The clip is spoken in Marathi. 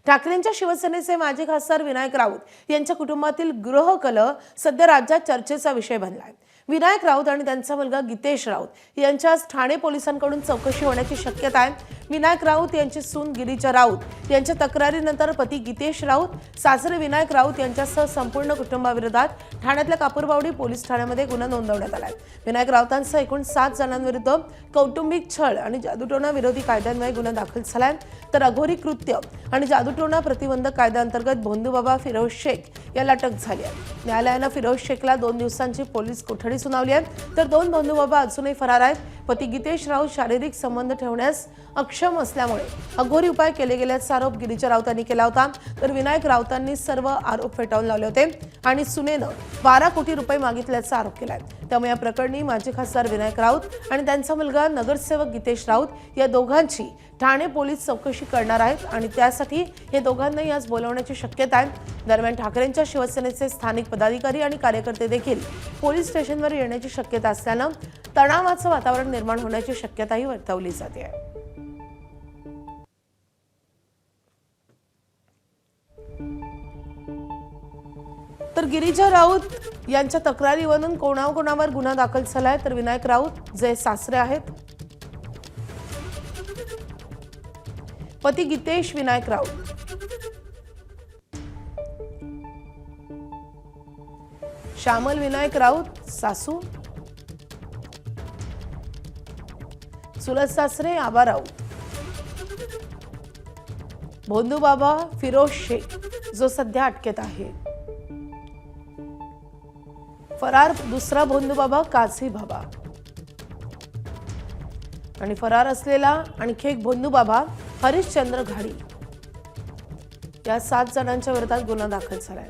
ठाकरेंच्या शिवसेनेचे माजी खासदार विनायक राऊत यांच्या कुटुंबातील गृहकलह सध्या राज्यात चर्चेचा विषय बनलाय। विनायक राऊत आणि त्यांचा मुलगा गीतेश राऊत यांच्या आज ठाणे पोलिसांकडून चौकशी होण्याची शक्यता आहे। विनायक राऊत यांची सून गिरीजा राऊत यांच्या तक्रारीनंतर पती गीतेश राऊत, सासरे विनायक राऊत यांच्यासह संपूर्ण कुटुंबाविरोधात ठाण्यातल्या कापूरबावडी पोलीस ठाण्यामध्ये गुन्हा नोंदवण्यात आलाय। विनायक राऊतांसह एकूण 7 जणांविरुद्ध कौटुंबिक छळ आणि जादूटोणा विरोधी कायद्यान्वये गुन्हा दाखल झालाय, तर अघोरी कृत्य आणि जादूटोणा प्रतिबंधक कायद्याअंतर्गत भोंदूबाबा फिरोज शेख याला अटक झाली आहे। न्यायालयाने फिरोज शेखला 2 दिवसांची पोलीस कोठडी सुनावली आहे, तर 2 भोंदूबाबा अजूनही फरार आहेत। पती गीतेश राऊत शारीरिक संबंध ठेवण्यास अक्षम असल्यामुळे अघोरी उपाय केले गेल्याचा आरोप गिरीजा राऊतांनी केला होता, तर विनायक राऊतांनी सर्व आरोप फेटाळून लावले होते आणि सुनेनं 12 कोटी रुपये मागितल्याचा आरोप केलाय। त्यामुळे या प्रकरणी माजी खासदार विनायक राऊत आणि त्यांचा मुलगा नगरसेवक गीतेश राऊत या दोघांची ठाणे पोलीस चौकशी करणार आहेत आणि त्यासाठी हे दोघांनाही आज बोलवण्याची शक्यता आहे। दरम्यान ठाकरेंच्या शिवसेनेचे स्थानिक पदाधिकारी आणि कार्यकर्ते देखील पोलीस स्टेशनवर येण्याची शक्यता असल्यानं तणावाचं वातावरण निर्माण होण्याची शक्यताही वर्तवली जाते। तर गिरीजा राऊत यांच्या तक्रारीवरून कोणावर गुन्हा दाखल झालाय, तर विनायक राऊत जे सासरे आहेत, पती गीतेश विनायक राऊत, श्यामल विनायक राऊत सासू, चुलत सासरे आबा राऊत, भोंदूबाबा फिरोज शेख जो सध्या अटकेत आहे, फरार दुसरा भोंदूबाबा काझी बाबा आणि फरार असलेला आणखी एक भोंदूबाबा हरिश्चंद्र घाडी या 7 जणांच्या विरोधात गुन्हा दाखल झालाय।